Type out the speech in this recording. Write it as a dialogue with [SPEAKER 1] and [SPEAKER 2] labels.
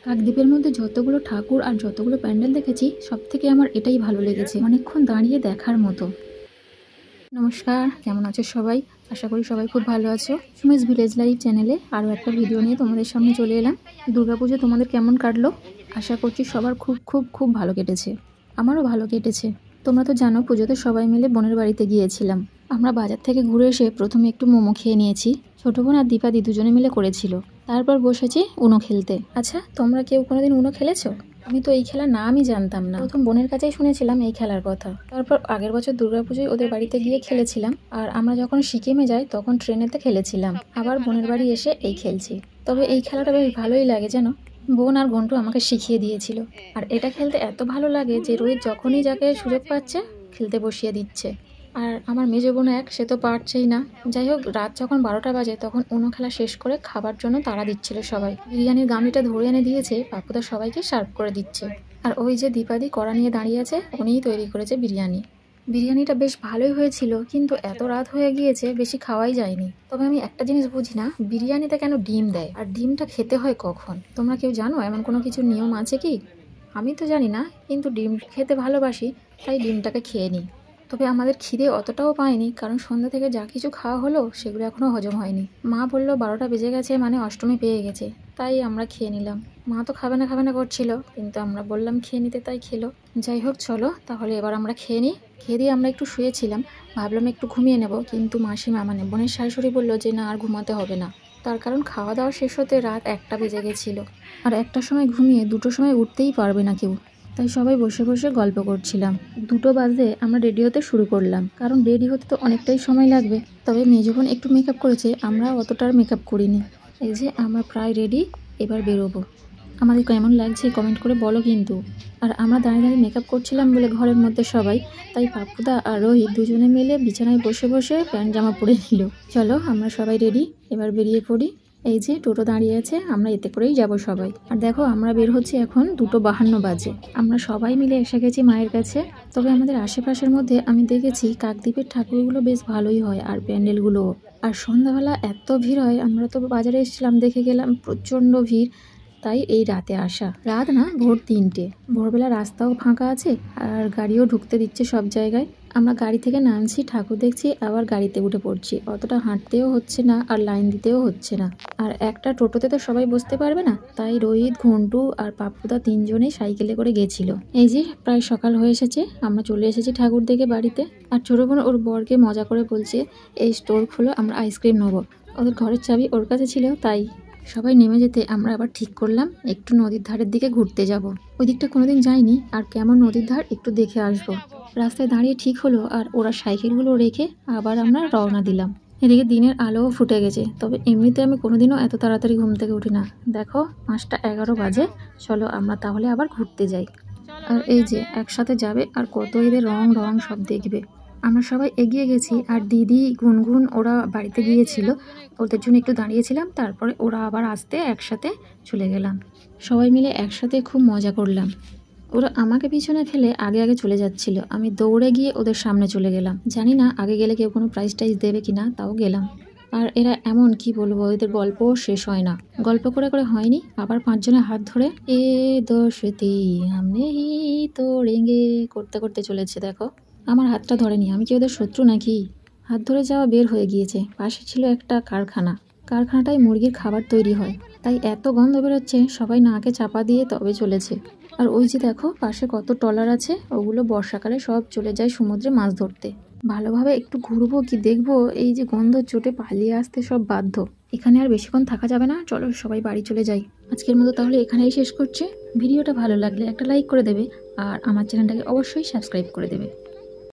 [SPEAKER 1] কাকদ্বীপের মধ্যে যতগুলো ঠাকুর আর যতগুলো প্যান্ডেল দেখেছি সব থেকে আমার এটাই ভালো লেগেছে, অনেকক্ষণ দাঁড়িয়ে দেখার মতো। নমস্কার, কেমন আছো সবাই? আশা করি সবাই খুব ভালো আছো। সুমিস ভিলেজ লাইফ চ্যানেলে আরও একটা ভিডিও নিয়ে তোমাদের সামনে চলে এলাম। দুর্গাপুজো তোমাদের কেমন কাটলো? আশা করছি সবার খুব খুব খুব ভালো কেটেছে। আমারও ভালো কেটেছে। তোমরা তো জানো পুজোতে সবাই মিলে বোনের বাড়িতে গিয়েছিলাম। আমরা বাজার থেকে ঘুরে এসে প্রথমে একটু মোমো খেয়ে নিয়েছি। ছোটো বোন আর দীপাদি দুজনে মিলে করেছিল। তারপর বসেছি উনো খেলতে। আচ্ছা, তোমরা কেউ কোনোদিন উনো খেলেছো? আমি তো এই খেলার নামই জানতাম না, প্রথম বোনের কাছেই শুনেছিলাম এই খেলার কথা। তারপর আগের বছর দুর্গাপুজোয় ওদের বাড়িতে গিয়ে খেলেছিলাম, আর আমরা যখন সিকিমে যাই তখন ট্রেনেতে খেলেছিলাম। আবার বোনের বাড়ি এসে এই খেলছি। তবে এই খেলাটা বেশ ভালোই লাগে যেন। বোন আর ঘন্টু আমাকে শিখিয়ে দিয়েছিল। আর এটা খেলতে এত ভালো লাগে যে রোহিত যখনই যাকে সুযোগ পাচ্ছে খেলতে বসিয়ে দিচ্ছে। আর আমার মেজো বোন সে তো পারছেই না। যাই হোক, রাত যখন 12টা বাজে তখন উনো খেলা শেষ করে খাবার জন্য তাড়া দিচ্ছিল সবাই। বিরিয়ানির গামলিটা ধরে এনে দিয়েছে, পাপুদা সবাইকে সার্ভ করে দিচ্ছে। আর ওই যে দীপাদি কড়া নিয়ে দাঁড়িয়ে আছে, উনিই তৈরি করেছে বিরিয়ানি। বিরিয়ানিটা বেশ ভালোই হয়েছিল, কিন্তু এত রাত হয়ে গিয়েছে বেশি খাওয়াই যায়নি। তবে আমি একটা জিনিস বুঝি না, বিরিয়ানিতে কেন ডিম দেয়, আর ডিমটা খেতে হয় কখন? তোমরা কেউ জানো এমন কোনো কিছু নিয়ম আছে কি? আমি তো জানি না, কিন্তু ডিম খেতে ভালোবাসি, তাই ডিমটাকে খেয়ে নিই। তবে আমাদের খিদে অতটাও পায়নি, কারণ সন্ধ্যা থেকে যা কিছু খাওয়া হলো সেগুলো এখনও হজম হয়নি। মা বললো 12টা বেজে গেছে মানে অষ্টমী পেয়ে গেছে, তাই আমরা খেয়ে নিলাম। মা তো খাবে না করছিল, কিন্তু আমরা বললাম খেয়ে নিতে, তাই খেলো। যাই হোক, চলো তাহলে এবার আমরা খেয়ে নিই। খেয়ে দিয়ে আমরা একটু শুয়েছিলাম, ভাবলাম একটু ঘুমিয়ে নেব, কিন্তু মাসিমা মানে বোনের শাশুড়ি বললো যে না, আর ঘুমাতে হবে না। তার কারণ খাওয়া দাওয়া শেষ হতে রাত 1টা বেজে গেছিলো, আর 1টার সময় ঘুমিয়ে 2টোর সময় উঠতেই পারবে না কেউ। তাই সবাই বসে বসে গল্প করছিলাম। 2টো বাজে আমরা রেডি হতে শুরু করলাম, কারণ রেডি হতে তো অনেকটাই সময় লাগবে। তবে মেজো বোন একটু মেকআপ করেছে, আমরা অতটার মেকআপ করিনি। এই যে আমরা প্রায় রেডি, এবার বেরোবো। আমাদের কেমন লাগছে কমেন্ট করে বলো কিন্তু। আর আমরা দাঁড়িয়ে দাঁড়িয়ে মেকআপ করছিলাম বলে ঘরের মধ্যে সবাই, তাই পাপ্পুদা আর রোহিত দুজনে মিলে বিছানায় বসে বসে প্যান্ট জামা পরে নিল। চলো আমরা সবাই রেডি, এবার বেরিয়ে পড়ি। এই যে টোটো দাঁড়িয়ে আছে, আমরা এতে করেই যাব সবাই। আর দেখো, আমরা বের হচ্ছি এখন 2:52 বাজে। আমরা সবাই মিলে এসে গেছি মায়ের কাছে। তবে আমাদের আশেপাশের মধ্যে আমি দেখেছি কাকদ্বীপের ঠাকুরগুলো বেশ ভালোই হয়, আর প্যান্ডেলগুলোও। আর সন্ধ্যাবেলা এত ভিড় হয়, আমরা তো বাজারে এসেছিলাম, দেখে গেলাম প্রচণ্ড ভিড়। তাই এই রাতে আসা, রাত না ভোর 3টে। ভোরবেলা রাস্তাও ফাঁকা আছে, আর গাড়িও ঢুকতে দিচ্ছে সব জায়গায়। আমরা গাড়ি থেকে নামছি, ঠাকুর দেখছি, আবার গাড়িতে উঠে পড়ছি। অতটা হাঁটতেও হচ্ছে না, আর লাইন দিতেও হচ্ছে না। আর একটা টোটোতে তো সবাই বসতে পারবে না, তাই রোহিত, ঘন্টু আর পাপ্পুদা 3জনেই সাইকেলে করে গেছিল। এই যে প্রায় সকাল হয়ে এসেছে, আমরা চলে এসেছি ঠাকুর দেখে বাড়িতে। আর ছোট বোন ওর বরকে মজা করে বলছে এই স্টোর খুলো, আমরা আইসক্রিম নেবো। ওদের ঘরের চাবি ওর কাছে ছিল, তাই সবাই নেমে যেতে আমরা আবার ঠিক করলাম একটু নদীর ধারের দিকে ঘুরতে যাব। ওই দিকটা কোনোদিন যাইনি, আর কেমন নদীর ধার একটু দেখে আসবো। রাস্তায় দাঁড়িয়ে ঠিক হলো, আর ওরা সাইকেলগুলো রেখে আবার আমরা রওনা দিলাম। এদিকে দিনের আলোও ফুটে গেছে। তবে এমনিতে আমি কোনোদিনও এত তাড়াতাড়ি ঘুম থেকে উঠি না। দেখো 5টা 11 বাজে। চলো আমরা তাহলে আবার ঘুরতে যাই। আর এই যে একসাথে যাবে, আর কত এদের রং সব দেখবে। আমরা সবাই এগিয়ে গেছি, আর দিদি, গুনগুন ওরা বাড়িতে গিয়েছিল, ওদের জন্য একটু দাঁড়িয়েছিলাম। তারপরে ওরা আবার আসতে একসাথে চলে গেলাম। সবাই মিলে একসাথে খুব মজা করলাম। ওরা আমাকে পিছনে ফেলে আগে আগে চলে যাচ্ছিল, আমি দৌড়ে গিয়ে ওদের সামনে চলে গেলাম। জানি না আগে গেলে কেউ কোনো প্রাইজ টাইজ দেবে কিনা, তাও গেলাম। আর এরা এমন, কি বলবো, এদের গল্পও শেষ হয় না। গল্প করে করে হয়নি, আবার 5জনের হাত ধরে এ দোস্তি হামনে হি তোড়েঙ্গে করতে করতে চলেছে। দেখো, আমার হাতটা ধরেনি, আমি কি ওদের শত্রু নাকি? হাত ধরে যাওয়া বের হয়ে গিয়েছে। পাশে ছিল একটা কারখানা, কারখানাটায় মুরগির খাবার তৈরি হয়, তাই এত গন্ধ বেরোচ্ছে, সবাই নাকে চাপা দিয়ে তবে চলেছে। আর ওই যে দেখো পাশে কত ট্রলার আছে, ওগুলো বর্ষাকালে সব চলে যায় সমুদ্রে মাছ ধরতে। ভালোভাবে একটু ঘুরবো কি দেখবো, এই যে গন্ধ চোটে পালিয়ে আসতে সব বাধ্য। এখানে আর বেশিক্ষণ থাকা যাবে না, চলো সবাই বাড়ি চলে যাই। আজকের মতো তাহলে এখানেই শেষ করছি। ভিডিওটা ভালো লাগলে একটা লাইক করে দেবে, আর আমার চ্যানেলটাকে অবশ্যই সাবস্ক্রাইব করে দেবে।